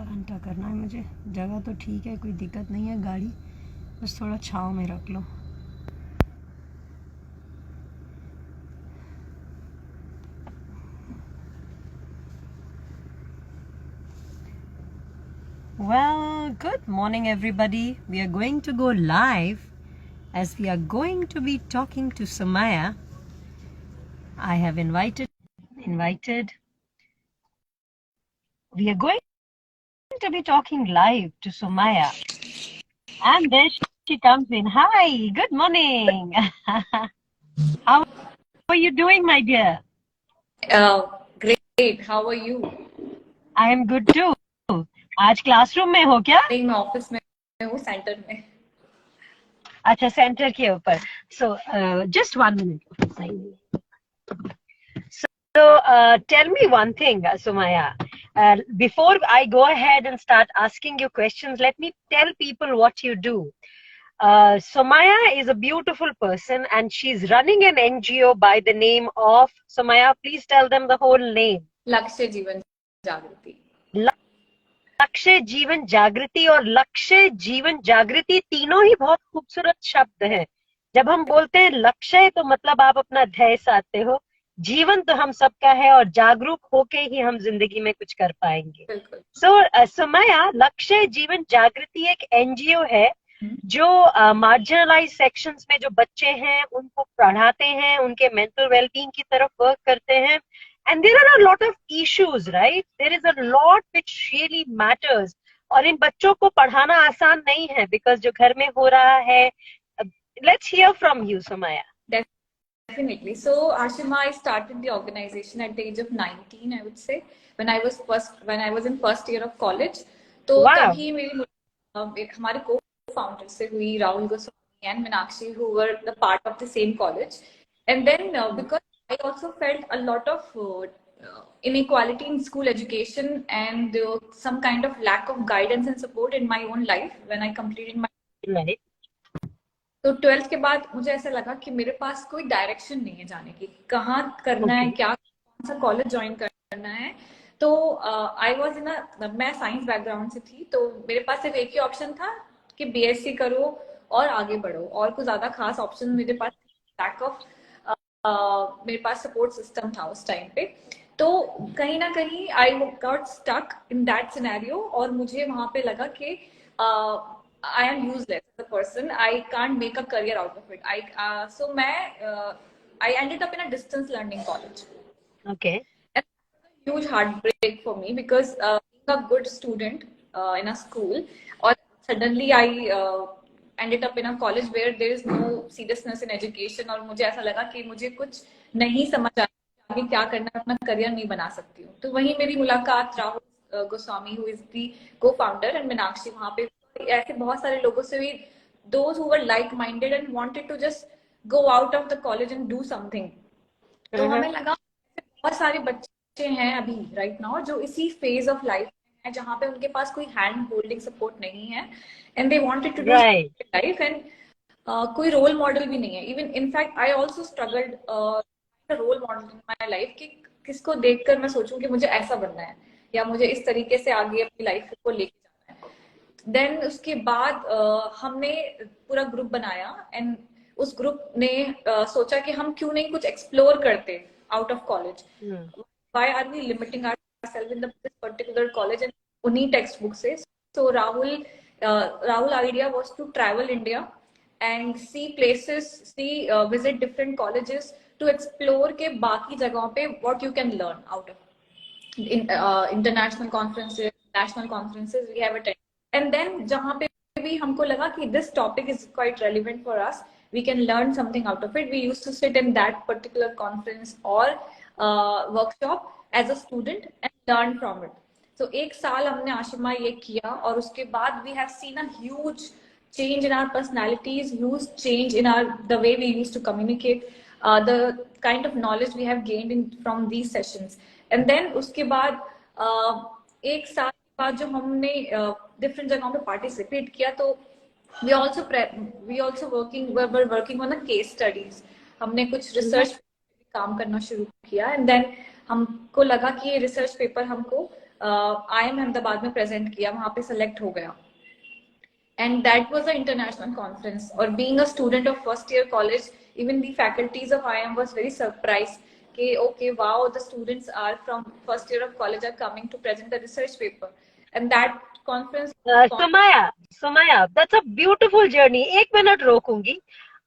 घंटा करना है मुझे। जगह तो ठीक है, कोई दिक्कत नहीं है, गाड़ी बस थोड़ा छाँव में रख लो। Well, good morning everybody. We are going to go live as we are going to be talking to Samaya. I have invited. We are going to be talking live to Samaya. And there she comes in. Hi, good morning. How are you doing, my dear? Great. How are you? I am good too. आज classroom में हो क्या? नहीं, मैं office में हूँ, centre में। अच्छा, सेंटर के ऊपर. So just 1 minute. So tell me one thing, Sumaya. Before I go ahead and start asking you questions, let me tell people what you do. Somaya is a beautiful person and she's running an NGO by the name of, Somaya, please tell them the whole name. लक्ष्य जीवन जागृति। लक्ष्य जीवन जागृति और लक्ष्य जीवन जागृति तीनों ही बहुत खूबसूरत शब्द हैं। जब हम बोलते हैं लक्ष्य तो मतलब आप अपना ध्येय साधते हो, जीवन तो हम सबका है और जागरूक होके ही हम जिंदगी में कुछ कर पाएंगे। सो समया, लक्ष्य जीवन जागृति एक एनजीओ है जो मार्जिनलाइज सेक्शंस में जो बच्चे हैं उनको पढ़ाते हैं, उनके मेंटल वेलबींग की तरफ वर्क करते हैं। And there are a lot of issues, right? There is a lot which really matters. और इन बच्चों को पढ़ाना आसान नहीं है because जो घर में हो रहा है. Let's hear from you, Somaya. Definitely. So, Ashima, I started the organization at the age of 19, I would say, when I was in first year of college. तो तभी मेरी हमारे co-founder से हुई, Rahul Goswami and Meenakshi, who were the part of the same college. And then because I also felt a lot of inequality in school education and some kind of lack of guidance and support in my own life when I completed my right. तो 12th के बाद मुझे ऐसा लगा कि मेरे पास कोई direction नहीं है जाने की, कहाँ करना है, क्या कौन सा कॉलेज ज्वाइन करना है। तो आई वॉज इन मैं साइंस बैकग्राउंड से थी, तो मेरे पास सिर्फ एक ही ऑप्शन था कि बीएससी करो और आगे बढ़ो, और कुछ ज्यादा खास ऑप्शन मेरे पास लैक ऑफ मेरे पास सपोर्ट सिस्टम था उस टाइम पे। तो कहीं ना कहीं I got stuck in that scenario और मुझे वहां पे लगा कि I am useless as a person. I can't make a career out of it. I ended up in a distance learning college. Okay. And it was a huge heartbreak for me because being a good student in a school, or suddenly I ended up in a college where there is no seriousness in education, और मुझे ऐसा लगा कि मुझे कुछ नहीं समझ आ रहा आगे क्या करना है, अपना करियर नहीं बना सकती हूँ। तो वहीं मेरी मुलाकात Rahul Goswami, who is the co-founder, and Meenakshi, वहां पे ऐसे बहुत सारे लोगों से भी, those who were like minded and wanted to just go out of the college and do something. तो हमें लगा बहुत सारे बच्चे हैं अभी राइट नाउ जो इसी फेज ऑफ लाइफ है जहाँ पे उनके पास कोई हैंड होल्डिंग सपोर्ट नहीं है, and they wanted to do life, and कोई रोल मॉडल भी नहीं है। Even in fact I also struggled role model in my life कि किसको देखकर मैं सोचूं कि मुझे ऐसा बनना है या मुझे इस तरीके से आगे अपनी लाइफ को लेके जाना है। देन उसके बाद हमने पूरा ग्रुप बनाया, एंड उस ग्रुप ने सोचा कि हम क्यों नहीं कुछ एक्सप्लोर करते out of college. Why are we limiting ourselves in this particular college and उन्हीं टेक्स्ट बुक से। So Rahul idea was to travel India and see places, visit different colleges to explore के बाकी जगहों पे what you can learn out of international conferences, national conferences we have attended. And then जहाँ पे भी हमको लगा कि this topic is quite relevant for us, we can learn something out of it. We used to sit in that particular conference or workshop as a student and learn from it. So एक साल हमने आशिमा ये किया, और उसके बाद we have seen a huge change in our personalities, huge change in the way we used to communicate, the kind of knowledge we have gained from these sessions. And then उसके बाद एक साल बाद जो हमने डिफरेंट जगहों पे participate किया, तो we also working on the case studies. हमने कुछ रिसर्च काम करना शुरू किया, एंड देन हमको लगा कि ये रिसर्च पेपर हमको IIM अहमदाबाद में प्रेजेंट किया, वहां पे सेलेक्ट हो गया. And that was an international conference. Or being a student of first year college, even the faculties of IIM was very surprised. Okay, wow, the students are from first year of college are coming to present a research paper. And that conference. Sumaya, that's a beautiful journey. एक minute रोकूंगी.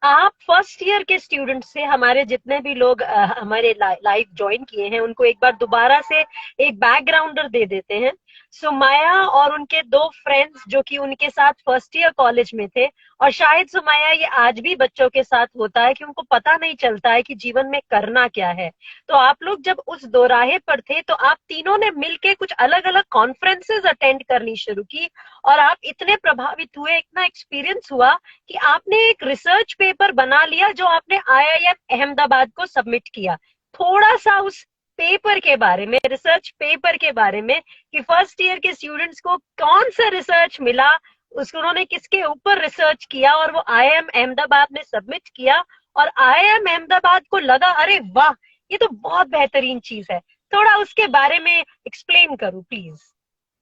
आप first year के student से, हमारे जितने भी लोग हमारे लाइव ज्वाइन किए हैं, उनको एक बार दोबारा से एक बैकग्राउंडर दे देते हैं. सुमाया और उनके दो फ्रेंड्स जो कि उनके साथ फर्स्ट ईयर कॉलेज में थे, और शायद सुमाया ये आज भी बच्चों के साथ होता है कि उनको पता नहीं चलता है कि जीवन में करना क्या है. तो आप लोग जब उस दोराहे पर थे तो आप तीनों ने मिलके कुछ अलग अलग कॉन्फ्रेंसेस अटेंड करनी शुरू की, और आप इतने प्रभावित हुए, इतना एक्सपीरियंस हुआ कि आपने एक रिसर्च पेपर बना लिया जो आपने IIM अहमदाबाद को सबमिट किया. थोड़ा सा उस पेपर के बारे में, रिसर्च पेपर के बारे में, कि फर्स्ट ईयर के स्टूडेंट्स को कौन सा रिसर्च मिला, उसको उन्होंने किसके ऊपर रिसर्च किया और वो IIM अहमदाबाद में सबमिट किया, और IIM अहमदाबाद को लगा अरे वाह ये तो बहुत बेहतरीन चीज है. थोड़ा उसके बारे में एक्सप्लेन करो प्लीज.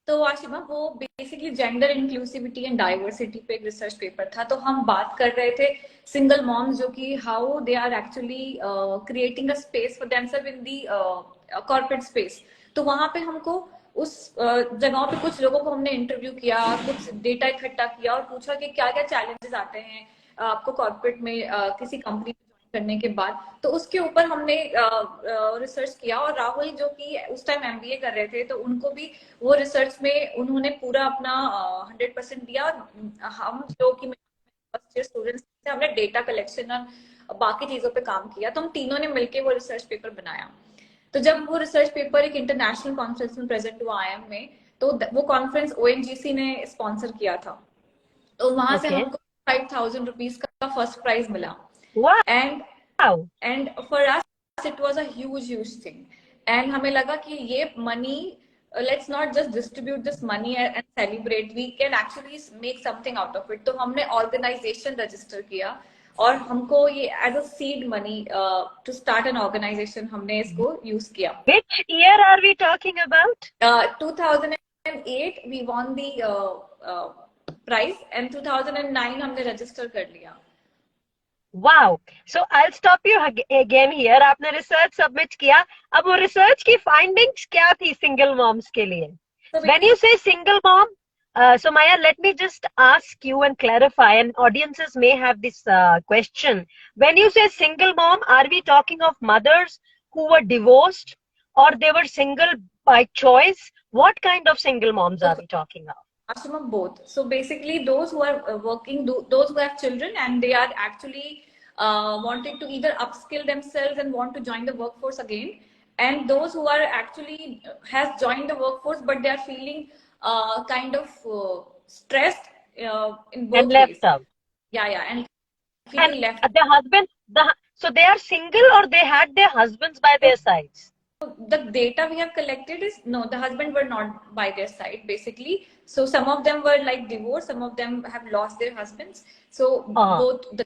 तो आशिमा, वो basically gender inclusivity and diversity पे एक रिसर्च पेपर था. तो हम बात कर रहे थे सिंगल मॉम्स, जो कि how they are actually creating a space for themselves in the corporate space. तो वहां पे हमको उस जगहों पे कुछ लोगों को हमने इंटरव्यू किया, कुछ डेटा इकट्ठा किया और पूछा कि क्या क्या चैलेंजेस आते हैं आपको कॉर्पोरेट में किसी कंपनी करने के बाद. तो उसके ऊपर हमने रिसर्च किया. और राहुल जो कि उस टाइम MBA कर रहे थे, तो उनको भी वो रिसर्च में उन्होंने पूरा अपना 100% दिया. हम जो कि फर्स्ट ईयर स्टूडेंट्स थे, हमने डेटा कलेक्शन और बाकी चीजों पे काम किया. तो हम तीनों ने मिलकर वो रिसर्च पेपर बनाया. तो जब वो रिसर्च पेपर एक इंटरनेशनल कॉन्फ्रेंस में प्रेजेंट हुआ IIM में, तो वो कॉन्फ्रेंस ONGC ने स्पॉन्सर किया था. तो वहां से हमको 5,000 रुपीज का फर्स्ट प्राइज मिला. And for us it was a huge thing. And हमें लगा कि ये money, let's not just distribute this money and celebrate, we can actually make something out of it. तो हमने organization register किया और हमको ये as a seed money to start an organization हमने इसको use किया. Which year are we talking about? 2008 we won the prize and 2009 हमने register कर लिया. Wow. So I'll stop you again here. आपने रिसर्च सबमिट किया. अब वो रिसर्च की फाइंडिंग्स क्या थी सिंगल मॉम्स के लिए? When you say single mom, so Maya, let me just ask you and clarify, and audiences may have this question. When you say single mom, are we talking of mothers who were divorced, or they were single by choice? What kind of single moms are we talking of? Ashima, both. So basically those who are working, those who have children and they are actually wanting to either upskill themselves and want to join the workforce again, and those who are actually has joined the workforce but they are feeling kind of stressed in both and left ways. out. Yeah, and feeling left. The husband, so they are single or they had their husbands by their sides? The data we have collected is no, the husband were not by their side basically. So some of them were like divorced, some of them have lost their husbands. So both the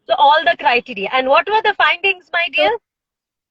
So all the criteria. And what were the findings, my dear?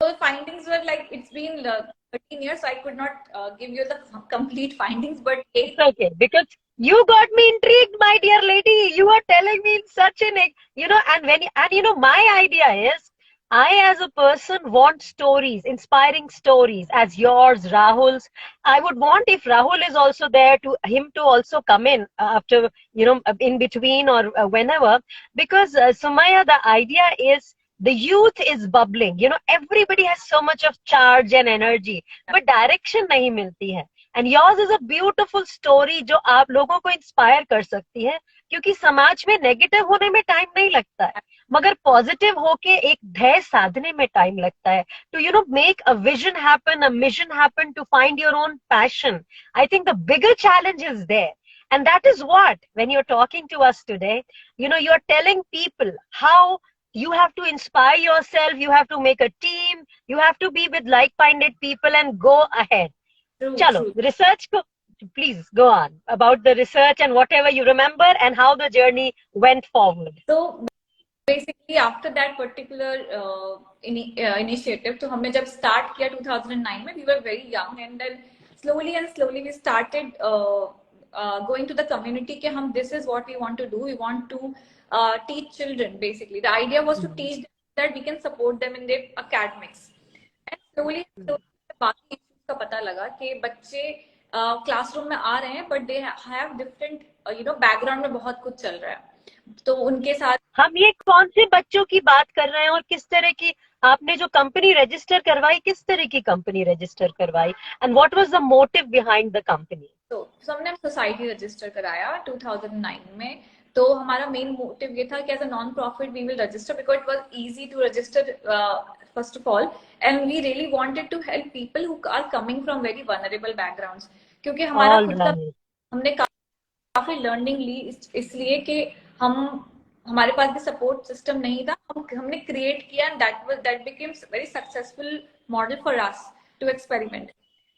So the findings were like, it's been 13 years, so I could not give you the complete findings, but it's okay, because you got me intrigued, my dear lady. You are telling me in such an, and my idea is, I as a person want stories, inspiring stories as yours, Rahul's. I would want, if Rahul is also there, to him to also come in after, in between or whenever, because Sumaya, the idea is the youth is bubbling. Everybody has so much of charge and energy, but direction nahi milti hai. And yours is a beautiful story जो आप लोगों को inspire कर सकती है, क्योंकि समाज में नेगेटिव होने में टाइम नहीं लगता है, मगर पॉजिटिव होके एक ध्येय साधने में टाइम लगता है. To make a vision happen, a mission happen, to find your own passion. I think the bigger challenge is there. And that is what, when you're talking to us today, you're telling people how you have to inspire yourself, you have to make a team, you have to be with like-minded people and go ahead. Chalo, research, please go on about the research and whatever you remember and how the journey went forward. So basically after that particular initiative, तो हमने जब start किया 2009 में, we were very young, and then slowly we started going to the community कि हम this is what we want to do, we want to teach children. Basically the idea was to teach them that we can support them in their academics, and slowly बाकी issues का पता लगा कि बच्चे classroom में आ रहे हैं but they have different background में बहुत कुछ चल रहा है, तो उनके साथ हम ये कौन से बच्चों की बात कर रहे हैं और किस तरह की आपने जो कंपनी रजिस्टर करवाई, किस तरह की कंपनी रजिस्टर करवाई, and what was the motive behind the company? तो हमने सोसाइटी रजिस्टर कराया 2009 में। तो हमारा मेन मोटिव ये था कि as a non profit we will register because it was easy to register first of all, and we really wanted to help people who are coming from very vulnerable backgrounds, क्योंकि हमारा खुद का हमने काफी learning ली इसलिए कि हमारे पास भी सपोर्ट सिस्टम नहीं था, हमने क्रिएट किया, and that became very successful model for us to experiment.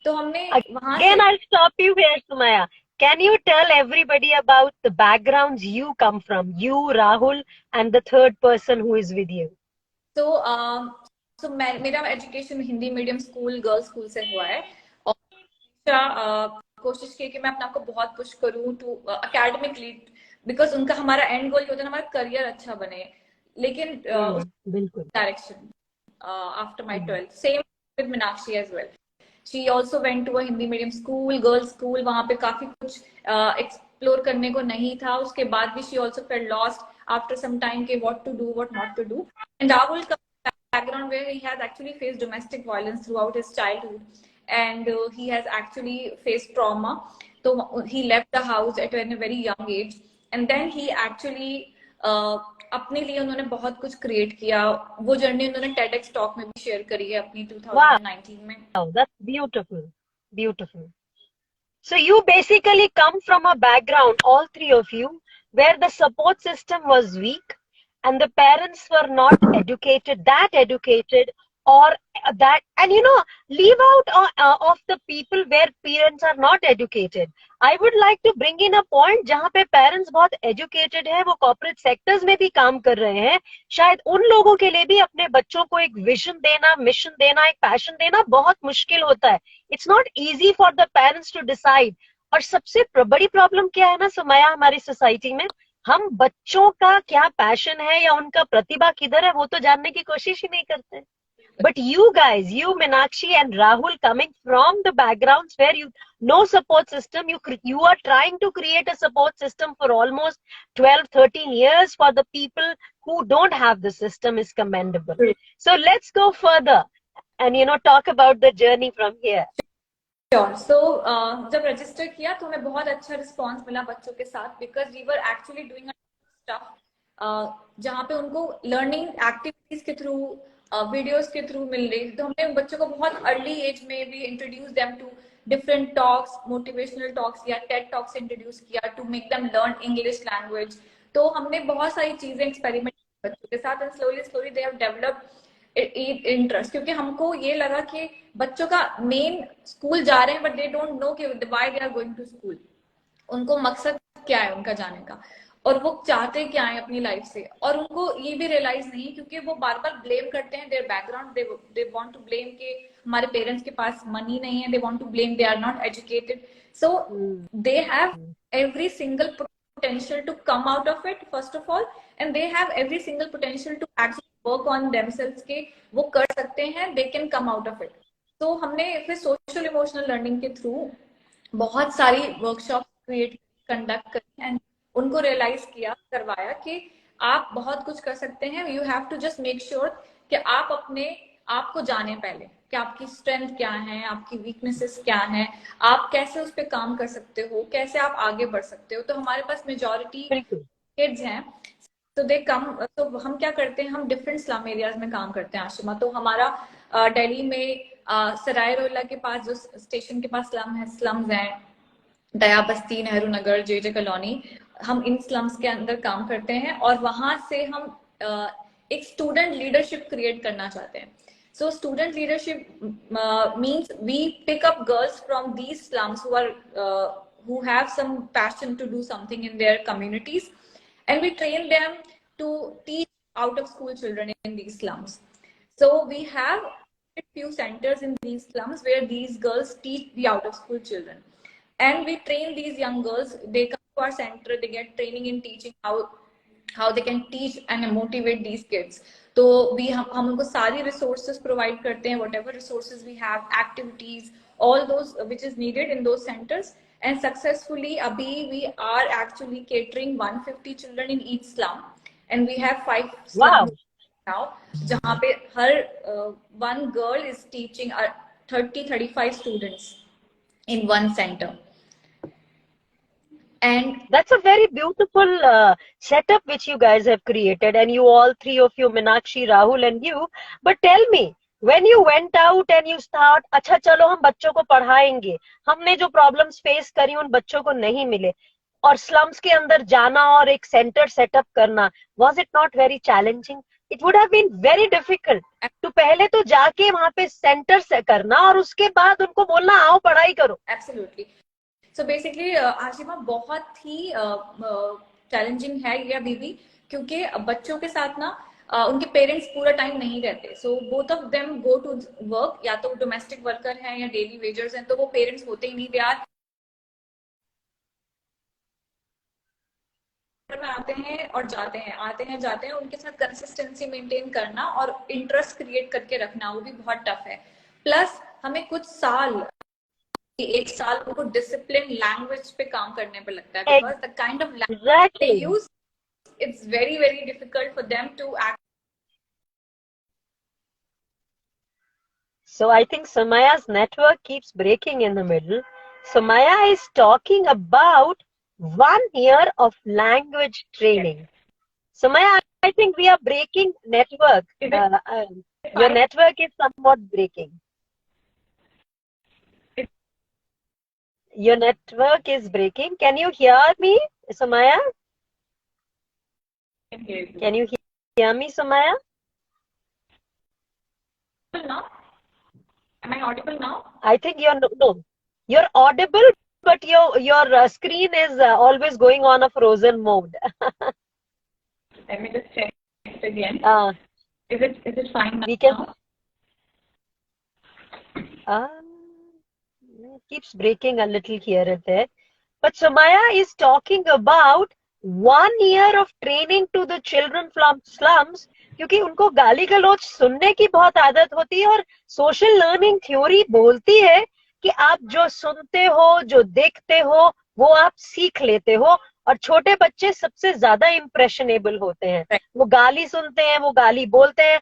तो हमने वहां Again, I'll stop you here, Sumaya. Can you tell everybody about the backgrounds you come from, you, Rahul, and the third person who is with you? So मेरा education Hindi medium school, girls school से हुआ है, और कोशिश की कि मैं अपने आप को बहुत पुश करूं टू एकेडमिकली, बिकॉज उनका हमारा एंड गोल होता है हमारा करियर अच्छा बने, लेकिन बिल्कुल direction after my 12th same with Meenakshi as well, she also went to a Hindi medium school, girls school, वहां पे काफी कुछ एक्सप्लोर करने को नहीं था, उसके बाद भी she also felt lost after some time के what to do what not to do, and Rahul का background where he has actually faced domestic violence throughout his childhood, and he has actually faced trauma, so he left the house at a very young age, and then he actually अपने लिए उन्होंने बहुत कुछ create किया, वो journey उन्होंने TEDx talk में भी शेयर करी है अपनी 2019 में। Wow, that's beautiful, beautiful. So you basically come from a background, all three of you, where the support system was weak and the parents were not educated, or that, and leave out of the people where parents are not educated. I would like to bring in a point जहाँ पे parents बहुत educated है, वो corporate sectors में भी काम कर रहे हैं, शायद उन लोगों के लिए भी अपने बच्चों को एक vision देना, mission देना, एक passion देना बहुत मुश्किल होता है. It's not easy for the parents to decide. और सबसे बड़ी प्रॉब्लम क्या है ना सुमैया, हमारी सोसाइटी में हम बच्चों का क्या पैशन है या उनका प्रतिभा किधर है वो तो जानने की कोशिश ही नहीं करते. But you guys, you Meenakshi and Rahul, coming from the backgrounds where no support system, you are trying to create a support system for almost 12-13 years for the people who don't have the system is commendable. So let's go further and talk about the journey from here. So जब register किया तो हमें बहुत अच्छा response मिला बच्चों के साथ, because we were actually doing stuff जहाँ पे उनको लर्निंग एक्टिविटीज के थ्रू वीडियोस के थ्रू मिल रही, तो हमने बच्चों को बहुत अर्ली एज में भी introduce them to different talks, motivational talks या टेड टॉक्स इंट्रोड्यूस किया to make them learn English language. तो हमने बहुत सारी चीजें एक्सपेरिमेंट बच्चों के साथ, and slowly they have developed interest, क्योंकि हमको ये लगा कि बच्चों का मेन स्कूल जा रहे हैं बट दे डोंट नो कि why they are going to school, उनको मकसद क्या है उनका जाने का और वो चाहते क्या है अपनी लाइफ से, और उनको ये भी रियलाइज नहीं, क्योंकि वो बार बार ब्लेम करते हैं their background, they want to blame कि हमारे पेरेंट्स के पास मनी नहीं है, they want to blame they are not educated, so they have every single potential to come out of it first of all, and they have every single potential to actually work on themselves के वो कर सकते हैं, they can come out of it. तो हमने फिर social emotional learning के through बहुत सारी वर्कशॉप क्रिएट कंडक्ट करी एंड उनको रियलाइज करवाया कि आप बहुत कुछ कर सकते हैं, you have to just make sure कि आप अपने आप को जाने पहले कि आपकी स्ट्रेंथ क्या है, आपकी वीकनेसेस क्या है, आप कैसे उस पर काम कर सकते हो, कैसे आप आगे बढ़ सकते हो। तो हमारे पास मेजॉरिटी किड्स हैं, तो दे कम, तो हम क्या करते हैं, हम डिफरेंट स्लम एरियाज में काम करते हैं आशिमा। तो हमारा दिल्ली में सराय रोहिल्ला के पास जो स्टेशन के पास स्लम्स हैं, दया बस्ती, नेहरू नगर, जे कॉलोनी, हम इन स्लम्स के अंदर काम करते हैं और वहां से हम एक स्टूडेंट लीडरशिप क्रिएट करना चाहते हैं। So student leadership means we pick up girls from these slums who have some passion to do something in their communities, and we train them to teach out of school children in these slums. So we have a few centers in these slums where these girls teach the out of school children, and we train these young girls. They come to our center, they get training in teaching how they can teach and motivate these kids. तो we हम उनको सारी resources provide करते हैं, whatever resources we have, activities, all those which is needed in those centers. And successfully abhi we are actually catering 150 children in each slum, and we have 5 slums now jahan pe har one girl is teaching 30-35 students in one center. And that's a very beautiful setup which you guys have created, and you all three of you, Meenakshi, Rahul and you. But tell me, when you went out and you start, अच्छा चलो हम बच्चों को पढ़ाएंगे, हमने जो problems face करी उन बच्चों को नहीं मिले, और स्लम्स के अंदर जाना और एक सेंटर सेटअप करना, was it not very challenging? It would have been very difficult to पहले तो जाके वहां पे सेंटर से करना और उसके बाद उनको बोलना आओ पढ़ाई करो. Absolutely. So basically आशिमा बहुत ही चैलेंजिंग है ये अभी भी, क्योंकि बच्चों के साथ ना उनके पेरेंट्स पूरा टाइम नहीं रहते. So both of them go to work, या तो डोमेस्टिक वर्कर हैं या डेली वेजर्स हैं, तो वो पेरेंट्स होते ही नहीं. दे आर में आते हैं और जाते हैं, आते हैं जाते हैं. उनके साथ कंसिस्टेंसी मेंटेन करना और इंटरेस्ट क्रिएट करके रखना वो भी बहुत टफ है. प्लस हमें कुछ साल, एक साल उनको डिसिप्लिन लैंग्वेज पे काम करने पे लगता है, because the kind of language they use, it's very very difficult for them to act. So I think Sumaya's network keeps breaking in the middle. Sumaya is talking about 1 year of language training. Sumaya, I think we are breaking network. Your network is somewhat breaking. Your network is breaking. Can you hear me, Sumaya? Can you hear me, Sumaya? Now? Am I audible now? I think you're audible, but your screen is always going on a frozen mode. Let me just check it again. Is it fine now? We can. It keeps breaking a little here and there. But Sumaya is talking about 1 year of training to the children from slums, क्योंकि उनको गाली गलौज सुनने की बहुत आदत होती है, और सोशल लर्निंग थ्योरी बोलती है कि आप जो सुनते हो, जो देखते हो, वो आप सीख लेते हो. और छोटे बच्चे सबसे ज्यादा इम्प्रेशनेबल होते हैं. वो गाली सुनते हैं, वो गाली बोलते हैं.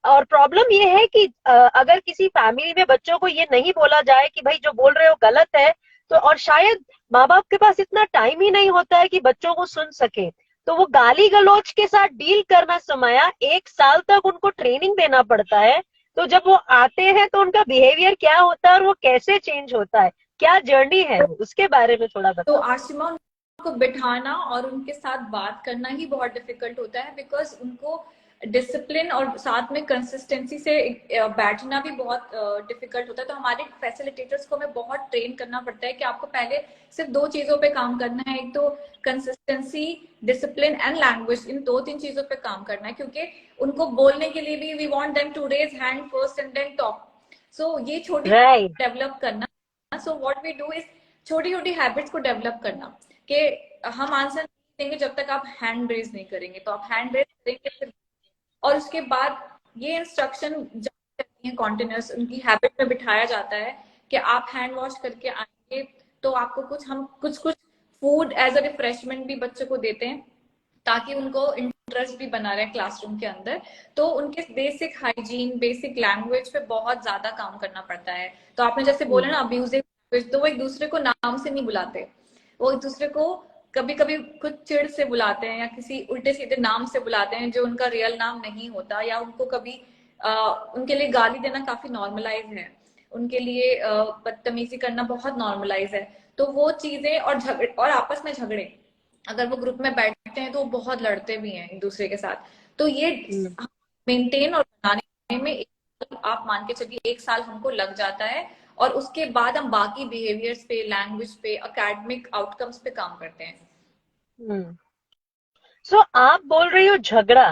और प्रॉब्लम ये है कि अगर किसी फैमिली में बच्चों को ये नहीं बोला जाए कि भाई जो बोल रहे हो गलत है, तो और शायद माँ बाप के पास इतना टाइम ही नहीं होता है कि बच्चों को सुन सके, तो वो गाली गलौज के साथ डील करना Sumaya 1 साल तक उनको ट्रेनिंग देना पड़ता है. तो जब वो आते हैं तो उनका बिहेवियर क्या होता है और वो कैसे चेंज होता है, क्या जर्नी है, उसके बारे में थोड़ा बताओ. तो आशिमा, उनको बिठाना और उनके साथ बात करना ही बहुत डिफिकल्ट होता है, बिकॉज उनको डिसिप्लिन और साथ में कंसिस्टेंसी से बैठना भी बहुत डिफिकल्ट होता है. तो हमारे फैसिलिटेटर्स को हमें बहुत ट्रेन करना पड़ता है कि आपको पहले सिर्फ 2 चीजों पे काम करना है. एक तो कंसिस्टेंसी, डिसिप्लिन एंड लैंग्वेज, इन 2-3 चीजों पे काम करना है, क्योंकि उनको बोलने के लिए भी we want them to raise hand first and then talk. So ये छोटी डेवलप करना. So what we do is छोटी छोटी हैबिट्स को डेवलप करना, कि हम आंसर नहीं देंगे जब तक आप हैंड रेज नहीं करेंगे. तो आप हैंड रेज करेंगे फिर, और उसके बाद ये इंस्ट्रक्शन जाती है कॉन्टिन्यूस, उनकी हैबिट में बिठाया जाता है कि आप हैंड वॉश करके आएंगे तो आपको कुछ फूड एज अ रिफ्रेशमेंट भी बच्चों को देते हैं, ताकि उनको इंटरेस्ट भी बना रहे क्लासरूम के अंदर. तो उनके बेसिक हाइजीन, बेसिक लैंग्वेज पे बहुत ज्यादा काम करना पड़ता है. तो आपने जैसे बोला ना अब्यूजिव लैंग्वेज, तो वो एक दूसरे को नाम से नहीं बुलाते, वो एक दूसरे को कभी कभी कुछ चिड़ से बुलाते हैं या किसी उल्टे सीधे नाम से बुलाते हैं जो उनका रियल नाम नहीं होता, या उनको कभी उनके लिए गाली देना काफी नॉर्मलाइज है, उनके लिए बदतमीजी करना बहुत नॉर्मलाइज है. तो वो चीजें और झगड़े और आपस में झगड़े, अगर वो ग्रुप में बैठते हैं तो वो बहुत लड़ते भी हैं एक दूसरे के साथ. तो ये मेंटेन और बनाने में आप मान के चलिए 1 साल हमको लग जाता है, और उसके बाद हम बाकी बिहेवियर्स पे, लैंग्वेज पे, एकेडमिक आउटकम्स पे काम करते हैं. सो आप बोल रही हो झगड़ा,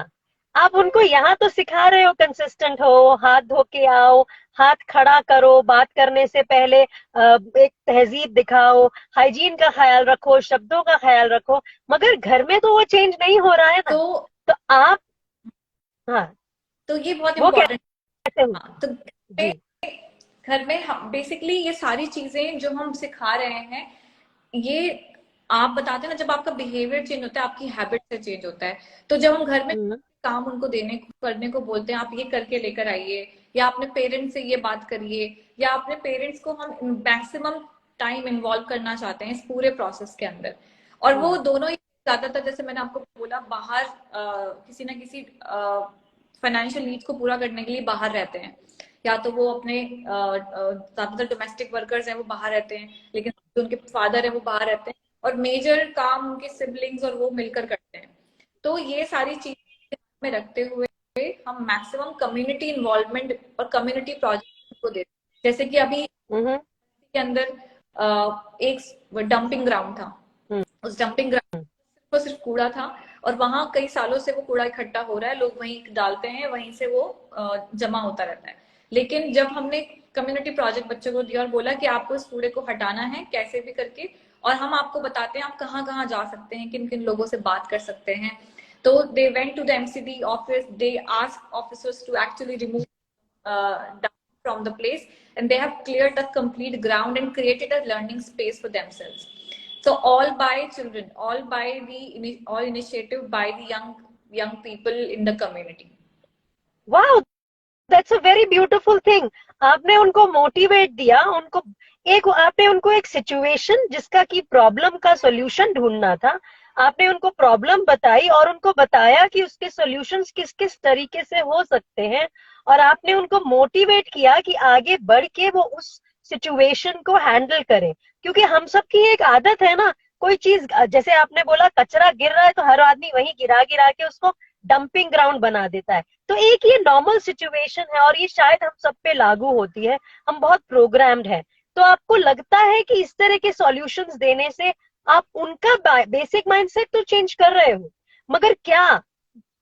आप उनको यहाँ तो सिखा रहे हो कंसिस्टेंट हो, हाथ धो के आओ, हाथ खड़ा करो, बात करने से पहले एक तहजीब दिखाओ, हाइजीन का ख्याल रखो, शब्दों का ख्याल रखो, मगर घर में तो वो चेंज नहीं हो रहा है ना। तो तो आप, हाँ, तो ये बहुत वो इम्पोर्टेंट। कैसे हो? हाँ, तो जी। घर में हम बेसिकली ये सारी चीजें जो हम सिखा रहे हैं, ये आप बताते हैं ना, जब आपका बिहेवियर चेंज होता है, आपकी हैबिट से चेंज होता है। तो जब हम घर में हम्म। काम उनको देने करने को बोलते हैं, आप ये करके लेकर आइए, या अपने पेरेंट्स से ये बात करिए, या अपने पेरेंट्स को हम मैक्सिमम टाइम इन्वॉल्व करना चाहते हैं इस पूरे प्रोसेस के अंदर। और वो दोनों ही ज्यादातर, जैसे मैंने आपको बोला, बाहर किसी ना किसी फाइनेंशियल नीड्स को पूरा करने के लिए बाहर रहते हैं, या तो वो अपने ज्यादातर डोमेस्टिक वर्कर्स हैं वो बाहर रहते हैं, लेकिन जो उनके फादर है वो बाहर रहते हैं, और मेजर काम उनके सिबलिंग्स और वो मिलकर करते हैं। तो ये सारी चीजें में रखते हुए हम मैक्सिमम कम्युनिटी इन्वॉल्वमेंट और कम्युनिटी प्रोजेक्ट को देते हैं। जैसे कि अभी हम्म। के अंदर एक डंपिंग ग्राउंड था। हम्म। उस डंपिंग ग्राउंड पर सिर्फ कूड़ा था, और वहां कई सालों से वो कूड़ा इकट्ठा हो रहा है, लोग वहीं डालते हैं, वहीं से वो जमा होता रहता है। लेकिन जब हमने कम्युनिटी प्रोजेक्ट बच्चों को दिया और बोला कि आपको इस कूड़े को हटाना है कैसे भी करके, और हम आपको बताते हैं आप कहाँ कहाँ जा सकते हैं, किन किन लोगों से बात कर सकते हैं, तो they went to the MCD office, they asked officers to actually remove from the place, and they have cleared the complete ground and created a learning space for themselves. So all by children, all by the all initiative by the young people in the community. वाह, that's a very beautiful thing. आपने उनको motivate दिया, उनको एक, आपने उनको एक situation जिसका कि प्रॉब्लम का सॉल्यूशन ढूंढना था, आपने उनको प्रॉब्लम बताई और उनको बताया कि उसके सॉल्यूशंस किस किस तरीके से हो सकते हैं, और आपने उनको मोटिवेट किया कि आगे बढ़ के वो उस सिचुएशन को हैंडल करें। क्योंकि हम सबकी एक आदत है ना, कोई चीज, जैसे आपने बोला कचरा गिर रहा है तो हर आदमी वहीं गिरा गिरा के उसको डंपिंग ग्राउंड बना देता है। तो एक ये नॉर्मल सिचुएशन है और ये शायद हम सब पे लागू होती है, हम बहुत प्रोग्राम्ड हैं। तो आपको लगता है कि इस तरह के सॉल्यूशंस देने से आप उनका बेसिक माइंडसेट तो चेंज कर रहे हो, मगर क्या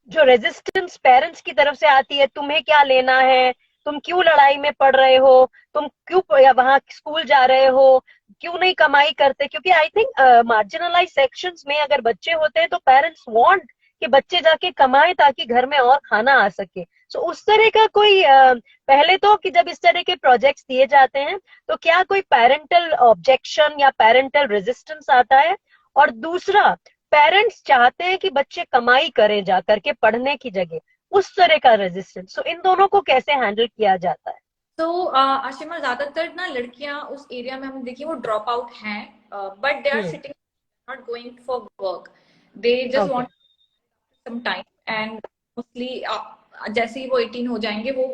जो रेजिस्टेंस पेरेंट्स की तरफ से आती है, तुम्हें क्या लेना है, तुम क्यों लड़ाई में पड़ रहे हो, तुम क्यों वहां स्कूल जा रहे हो, क्यों नहीं कमाई करते? क्योंकि आई थिंक मार्जिनलाइज सेक्शंस में अगर बच्चे होते हैं तो पेरेंट्स वांट कि बच्चे जाके कमाएं ताकि घर में और खाना आ सके। सो उस तरह का कोई पहले तो कि जब इस तरह के प्रोजेक्ट्स दिए जाते हैं तो क्या कोई पेरेंटल ऑब्जेक्शन या पेरेंटल रेजिस्टेंस आता है? और दूसरा, पेरेंट्स चाहते हैं कि बच्चे कमाई करें जा करके पढ़ने की जगह, उस तरह का रेजिस्टेंस, सो इन दोनों को कैसे हैंडल किया जाता है? तो आशिमा, ज्यादातर ना लड़कियां उस एरिया में हमने देखी वो ड्रॉप आउट हैं, but they are hmm. Sitting, not going for work, they just okay. Want some time, and mostly जैसे ही वो 18 हो जाएंगे वो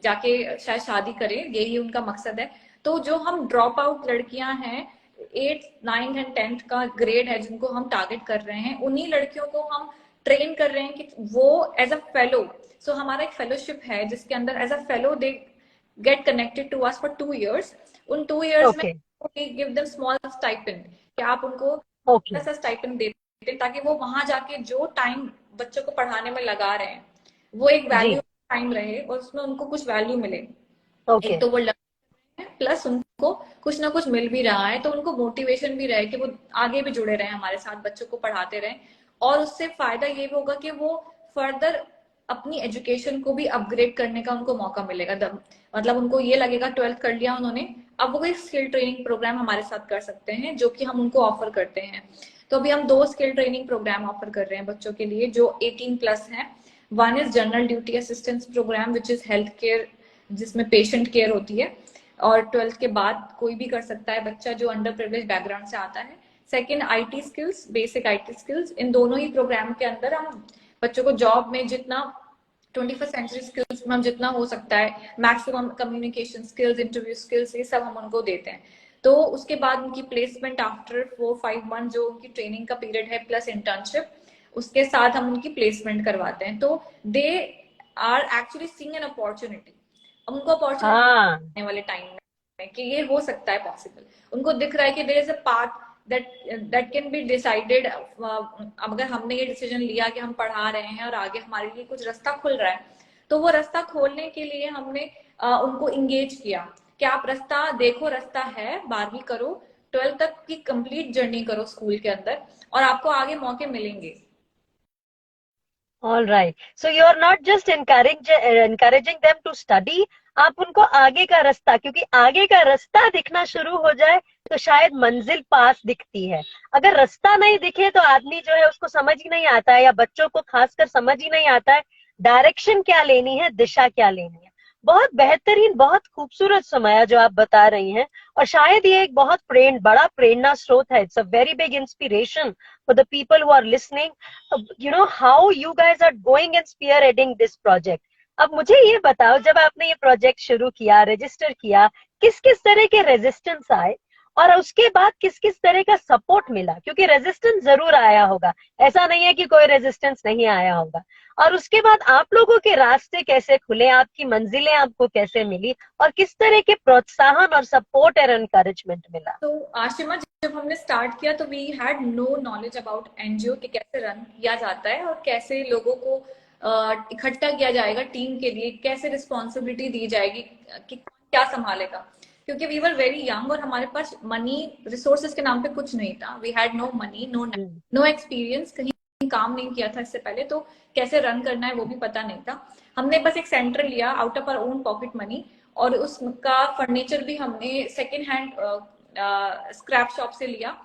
जाके शायद शादी करें, यही उनका मकसद है। तो जो हम ड्रॉप आउट लड़कियां हैं, 8th 9th एंड 10th का ग्रेड है जिनको हम टारगेट कर रहे हैं, उन्हीं लड़कियों को हम ट्रेन कर रहे हैं कि वो एज अ फेलो, सो हमारा एक फेलोशिप है जिसके अंदर as a fellow they get connected to us for 2 years। उन 2 years में okay. Give them small stipend, कि आप उनको ओके। सा स्टाइपेंड देते हैं ताकि वो वहां जाके जो टाइम बच्चों को पढ़ाने में लगा रहे हैं वो एक जी। वैल्यू टाइम रहे और उसमें उनको कुछ वैल्यू मिले। ओके। एक तो वो लर्न है, प्लस उनको कुछ ना कुछ मिल भी रहा है, तो उनको मोटिवेशन भी रहे कि वो आगे भी जुड़े रहे हमारे साथ, बच्चों को पढ़ाते रहे। और उससे फायदा ये भी होगा कि वो फर्दर अपनी एजुकेशन को भी अपग्रेड करने का उनको मौका मिलेगा। मतलब उनको ये लगेगा 12th कर लिया उन्होंने, अब वो कोई स्किल ट्रेनिंग प्रोग्राम हमारे साथ कर सकते हैं, जो कि हम उनको ऑफर करते हैं। तो अभी हम 2 स्किल ट्रेनिंग प्रोग्राम ऑफर कर रहे हैं बच्चों के लिए जो 18+ हैं। One is general duty assistance program which is health care, जिसमें पेशेंट केयर होती है, और 12th के बाद कोई भी कर सकता है बच्चा जो अंडर प्रिविलेज बैकग्राउंड से आता है। Second, IT skills, basic IT skills. इन दोनों ही प्रोग्राम के अंदर हम बच्चों को जॉब में जितना 21st century स्किल्स में हम जितना हो सकता है, maximum communication skills, interview skills, ये सब हम उनको देते हैं। तो उसके बाद उनकी प्लेसमेंट आफ्टर 4-5 मंथ, जो उनकी ट्रेनिंग का पीरियड है प्लस इंटर्नशिप, उसके साथ हम उनकी प्लेसमेंट करवाते हैं। तो they are actually seeing an opportunity, उनको अपॉर्चुनिटी हाँ। आने वाले टाइम में कि ये हो सकता है पॉसिबल। उनको दिख रहा है कि there is a path that can be decided. अगर हमने ये डिसीजन लिया कि हम पढ़ा रहे हैं और आगे हमारे लिए कुछ रास्ता खुल रहा है, तो वो रास्ता खोलने के लिए हमने उनको इंगेज किया कि आप रास्ता देखो, रास्ता है, 12वीं करो, 12th तक की कंप्लीट जर्नी करो स्कूल के अंदर, और आपको आगे मौके मिलेंगे। All right. So you are not just encouraging them to study, आप उनको आगे का रास्ता, क्योंकि आगे का रास्ता दिखना शुरू हो जाए तो शायद मंजिल पास दिखती है। अगर रास्ता नहीं दिखे तो आदमी जो है उसको समझ ही नहीं आता है, या बच्चों को खासकर समझ ही नहीं आता है डायरेक्शन क्या लेनी है, दिशा क्या लेनी है। बहुत बेहतरीन, बहुत खूबसूरत समय जो आप बता रही हैं, और शायद ये एक बहुत बड़ा प्रेरणा स्रोत है। It's a very big inspiration for the people who are listening, you know how you guys are going and spearheading this project. अब मुझे ये बताओ, जब आपने ये प्रोजेक्ट शुरू किया, रजिस्टर किया, किस किस तरह के रेजिस्टेंस आए, और उसके बाद किस किस तरह का सपोर्ट मिला? क्योंकि रेजिस्टेंस जरूर आया होगा, ऐसा नहीं है कि कोई रेजिस्टेंस नहीं आया होगा। और उसके बाद आप लोगों के रास्ते कैसे खुले, आपकी मंजिलें आपको कैसे मिली, और किस तरह के प्रोत्साहन और सपोर्ट और एनकरेजमेंट मिला? तो आशिमा, जब हमने स्टार्ट किया तो we had no knowledge about NGO कि कैसे रन किया जाता है और कैसे लोगों को इकट्ठा किया जाएगा टीम के लिए, कैसे रिस्पॉन्सिबिलिटी दी जाएगी कि क्या संभालेगा, क्योंकि वी वर वेरी यंग और हमारे पास मनी रिसोर्सेज के नाम पे कुछ नहीं था। We had no money, no experience, कहीं काम नहीं किया था इससे पहले, तो कैसे रन करना है वो भी पता नहीं था। हमने बस एक सेंटर लिया out of our own pocket money, और उसका फर्नीचर भी हमने सेकेंड हैंड स्क्रैप शॉप से लिया,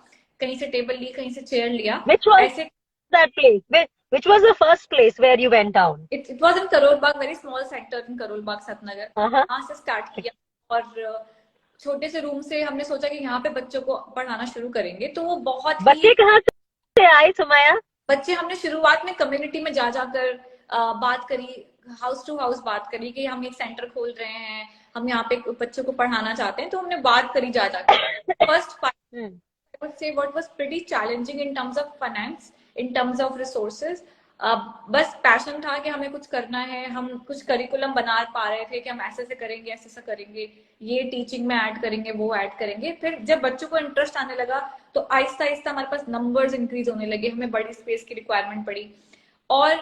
कहीं से टेबल ली, कहीं से चेयर लिया। Which was ऐसे that place? Which was the first place where you went down? it was in Karol Bagh, very small sector in Karol Bagh, सतनगर। वहां से स्टार्ट किया, और छोटे से रूम से हमने सोचा कि यहाँ पे बच्चों को पढ़ाना शुरू करेंगे। तो वो बहुत ही बच्चे कहाँ से आए सुमाया? बच्चे हमने शुरुआत में कम्युनिटी में जा जाकर बात करी, हाउस टू हाउस बात करी कि हम एक सेंटर खोल रहे हैं, हम यहाँ पे बच्चों को पढ़ाना चाहते हैं। तो हमने बात करी जा जाकर। First I would say what was pretty challenging in terms of finance, in terms of resources. बस पैशन था कि हमें कुछ करना है, हम कुछ करिकुलम बना पा रहे थे कि हम ऐसे से करेंगे, ऐसे से करेंगे, ये टीचिंग में ऐड करेंगे, वो ऐड करेंगे। फिर जब बच्चों को इंटरेस्ट आने लगा तो आहिस्ता आहिस्ता हमारे पास नंबर्स इंक्रीज होने लगे, हमें बड़ी स्पेस की रिक्वायरमेंट पड़ी, और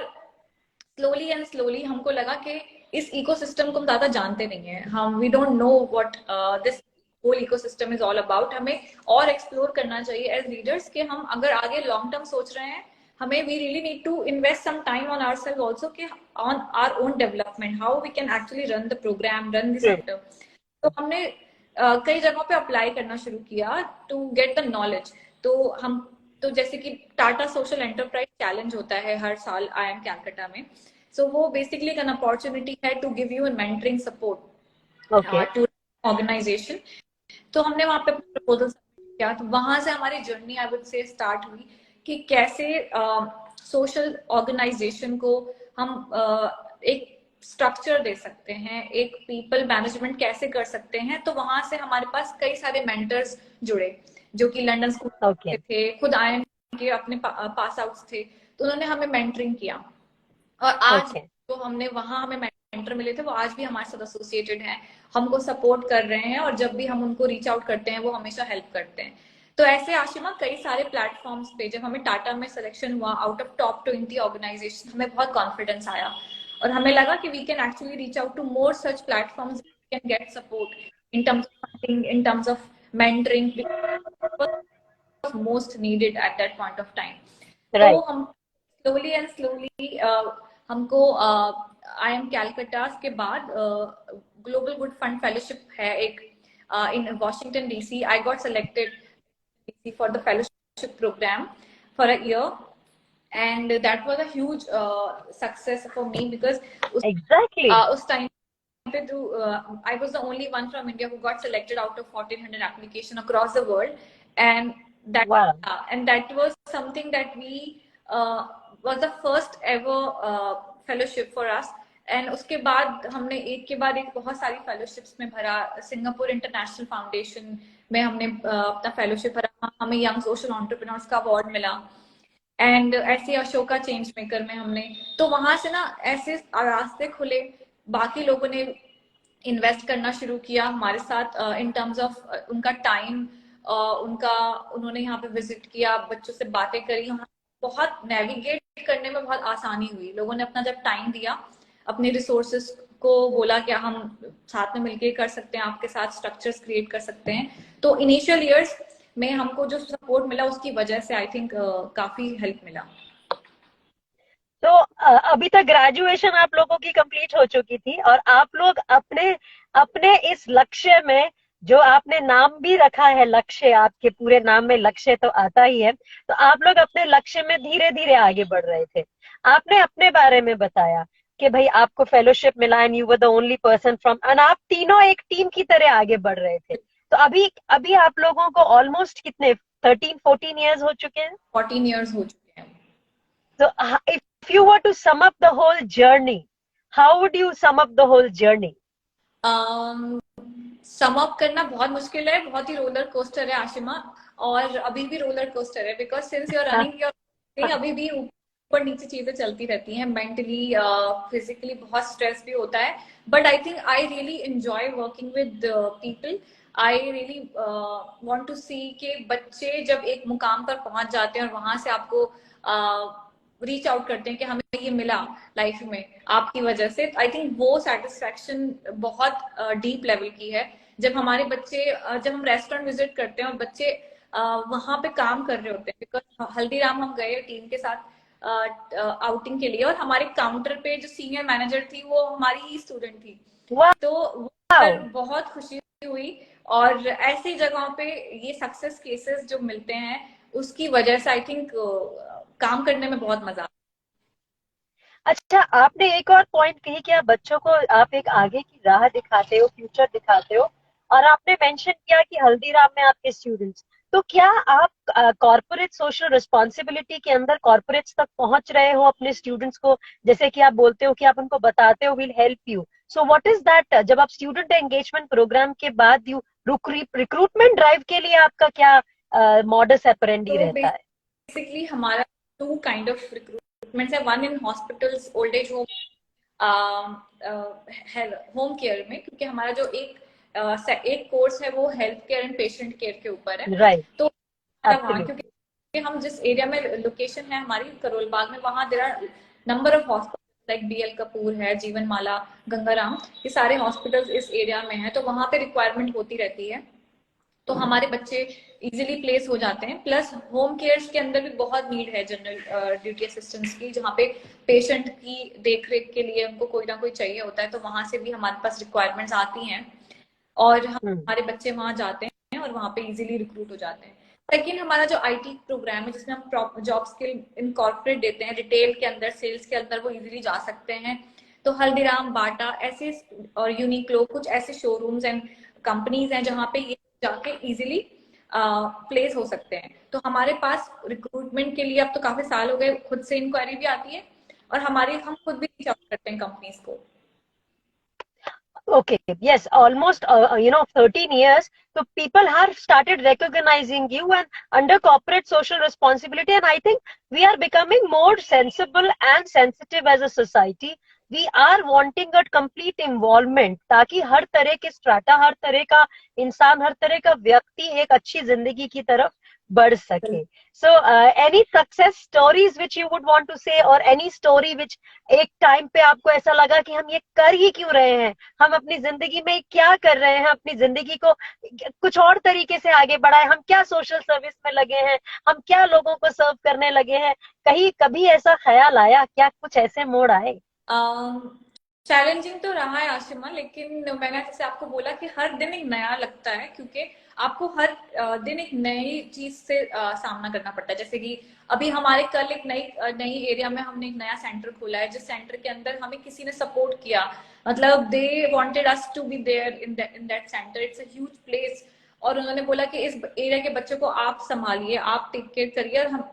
स्लोली एंड स्लोली हमको लगा कि इस इकोसिस्टम को हम ज्यादा जानते नहीं है, हम we don't know what this whole ecosystem is all about. हमें और एक्सप्लोर करना चाहिए एज लीडर्स कि हम अगर आगे लॉन्ग टर्म सोच रहे हैं, हमें we really need to invest some time on ourselves also कि on our own development, how we can actually run the program, run the sector. तो हमने कई जगहों पे अप्लाई करना शुरू किया टू गेट द नॉलेज। तो जैसे कि टाटा सोशल एंटरप्राइज चैलेंज होता है हर साल IIM कैलकाटा में, सो वो बेसिकली एन अपॉर्चुनिटी है to give you an mentoring support to organization. तो हमने वहां पे प्रपोजल किया, तो वहां से हमारी journey I would say start हुई कि कैसे सोशल ऑर्गेनाइजेशन को हम एक स्ट्रक्चर दे सकते हैं, एक पीपल मैनेजमेंट कैसे कर सकते हैं। तो वहां से हमारे पास कई सारे मेंटर्स जुड़े जो कि लंदन स्कूल के थे, खुद IIM के अपने पास आउट्स थे, तो उन्होंने हमें मेंटरिंग किया। और आज जो हमने वहां हमें मेंटर मिले थे वो आज भी हमारे साथ एसोसिएटेड हैं, हमको सपोर्ट कर रहे हैं, और जब भी हम उनको रीच आउट करते हैं वो हमेशा हेल्प करते हैं। तो ऐसे आशिमा कई सारे प्लेटफॉर्म्स पे जब हमें टाटा में सिलेक्शन हुआ आउट ऑफ टॉप 20 ऑर्गेनाइजेशन, हमें बहुत कॉन्फिडेंस आया और हमें लगा कि we can actually reach out to more such platforms, we can get support in terms of funding, in terms of mentoring, most needed at that point of time. तो हम slowly and slowly हमको IIM Calcutta के बाद global good fund fellowship है एक in Washington DC। I got selected for the fellowship program for a year, and that was a huge success for me because exactly us time I was the only one from India who got selected out of 1400 application across the world, and that and that was something that we was the first ever fellowship for us। And उसके बाद हमने एक के बाद एक बहुत सारी fellowships में भरा। सिंगापुर इंटरनेशनल फाउंडेशन में हमने अपना फेलोशिप भरा, हमें यंग सोशल एंटरप्रेन्योर्स का अवार्ड मिला, एंड ऐसे अशोका चेंज मेकर में हमने। तो वहां से ना ऐसे रास्ते खुले, बाकी लोगों ने इन्वेस्ट करना शुरू किया हमारे साथ इन टर्म्स ऑफ उनका टाइम, उनका उन्होंने यहाँ पे विजिट किया, बच्चों से बातें करी, बहुत नेविगेट करने में बहुत आसानी हुई। लोगों ने अपना जब टाइम दिया, अपने रिसोर्सेस को बोला कि हम साथ में मिलकर कर सकते हैं, आपके साथ स्ट्रक्चर्स क्रिएट कर सकते हैं, तो इनिशियल ईयर्स में हमको जो सपोर्ट मिला उसकी वजह से आई थिंक काफी हेल्प मिला। तो अभी तक ग्रेजुएशन आप लोगों की कंप्लीट हो चुकी थी और आप लोग अपने अपने इस लक्ष्य में, जो आपने नाम भी रखा है लक्ष्य, आपके पूरे नाम में लक्ष्य तो आता ही है, तो आप लोग अपने लक्ष्य में धीरे धीरे आगे बढ़ रहे थे। आपने अपने बारे में बताया कि भाई आपको फेलोशिप मिला and you were the only person from, and आप तीनों एक टीम की तरह आगे बढ़ रहे थे। तो अभी अभी आप लोगों को ऑलमोस्ट कितने 13-14 ईयर्स हो चुके हैं? 14 ईयर्स हो चुके हैं। So, if you were to sum up the whole journey, how would you sum up the whole journey? Sum up करना बहुत मुश्किल है, बहुत ही रोलर कोस्टर है आशिमा, और अभी भी रोलर कोस्टर है, because since your running your अभी भी ऊपर नीचे चीजें चलती रहती हैं, मेंटली फिजिकली बहुत स्ट्रेस भी होता है, but I think I really enjoy working with people. I really want to see कि बच्चे जब एक मुकाम पर पहुंच जाते हैं और वहां से आपको रीच आउट करते हैं कि हमें ये मिला लाइफ में आपकी वजह से, आई थिंक वो सेटिस्फैक्शन बहुत डीप लेवल की है। जब हमारे बच्चे जब हम रेस्टोरेंट विजिट करते हैं और बच्चे वहां पे काम कर रहे होते हैं, बिकॉज हल्दीराम हम गए टीम के साथ आउटिंग के लिए, और हमारे काउंटर पे जो सीनियर मैनेजर थी वो हमारी ही स्टूडेंट थी, Wow! तो वो पर बहुत खुशी हुई। और ऐसी जगहों पे ये सक्सेस केसेस जो मिलते हैं उसकी वजह से आई थिंक काम करने में बहुत मजा। अच्छा, आपने एक और पॉइंट कही कि आप बच्चों को आप एक आगे की राह दिखाते हो, फ्यूचर दिखाते हो, और आपने मेंशन किया कि हल्दीराम में आपके स्टूडेंट्स, तो क्या आप कॉर्पोरेट सोशल रिस्पॉन्सिबिलिटी के अंदर कॉर्पोरेट्स तक पहुंच रहे हो अपने स्टूडेंट्स को? जैसे कि आप बोलते हो कि आप उनको बताते हो will help you, so what is that? जब आप स्टूडेंट एंगेजमेंट प्रोग्राम के बाद यू रिक्रूटमेंट ड्राइव के लिए आपका क्या मॉडस ऑपरेंडी तो रहता है? बेसिकली हमारा टू काइंड ऑफ रिक्रूटमेंट है, one in hospitals, old age home, home care में, क्योंकि हमारा जो एक कोर्स है वो health care and patient care के ऊपर है, राइट, तो वहाँ, एब्सोल्युटली, क्योंकि हम जिस एरिया में लोकेशन है हमारी करोल बाग में, वहाँ there are number of hospital like BL Kapoor है, जीवन माला, गंगाराम, ये सारे हॉस्पिटल्स इस एरिया में है, तो वहाँ पे रिक्वायरमेंट होती रहती है, तो हमारे बच्चे इजीली प्लेस हो जाते हैं। प्लस होम केयर्स के अंदर भी बहुत नीड है जनरल ड्यूटी असिस्टेंट्स की, जहाँ पे पेशेंट की देख रेख के लिए उनको कोई ना कोई चाहिए होता है, तो वहां से भी हमारे पास रिक्वायरमेंट्स आती हैं और हमारे बच्चे वहां जाते हैं और वहां पे इजीली रिक्रूट हो जाते हैं। सेकेंड, हमारा जो आईटी प्रोग्राम है जिसमें हम जॉब स्किल इनकॉर्पोरेट देते हैं, रिटेल के अंदर, सेल्स के अंदर वो इजीली जा सकते हैं, तो हल्दीराम, बाटा ऐसे और यूनिक्लो, कुछ ऐसे शोरूम्स एंड कंपनीज हैं जहाँ पे ये जाके इजीली प्लेस हो सकते हैं। तो हमारे पास रिक्रूटमेंट के लिए अब तो काफी साल हो गए, खुद से इंक्वायरी भी आती है और हम खुद भी रीच आउट करते हैं कंपनीज को। Okay, yes, almost 13 years. So people have started recognizing you and under corporate social responsibility, and I think we are becoming more sensible and sensitive as a society. We are wanting a complete involvement ताकि हर तरह के strata, हर तरह का इंसान, हर तरह का व्यक्ति एक अच्छी जिंदगी की तरफ बढ़ सके. So any success stories which you would want to say, or any story which एक टाइम पे आपको ऐसा लगा कि हम ये कर ही क्यों रहे हैं, हम अपनी जिंदगी में क्या कर रहे हैं, अपनी जिंदगी को कुछ और तरीके से आगे बढ़ाए, हम क्या सोशल सर्विस में लगे हैं, हम क्या लोगों को सर्व करने लगे हैं, कहीं कभी ऐसा ख्याल आया क्या? कुछ ऐसे मोड़ आए? चैलेंजिंग तो रहा है आशिमा, लेकिन मैंने जैसे आपको बोला कि हर दिन एक नया लगता है, क्योंकि आपको हर दिन एक नई चीज से सामना करना पड़ता है। जैसे कि अभी हमारे कल एक नई एरिया में हमने एक नया सेंटर खोला है, जिस सेंटर के अंदर हमें किसी ने सपोर्ट किया, मतलब they wanted us to be there in that center, it's a huge place, और उन्होंने बोला कि इस एरिया के बच्चों को आप संभालिए, आप टेक केयर करिए, और हम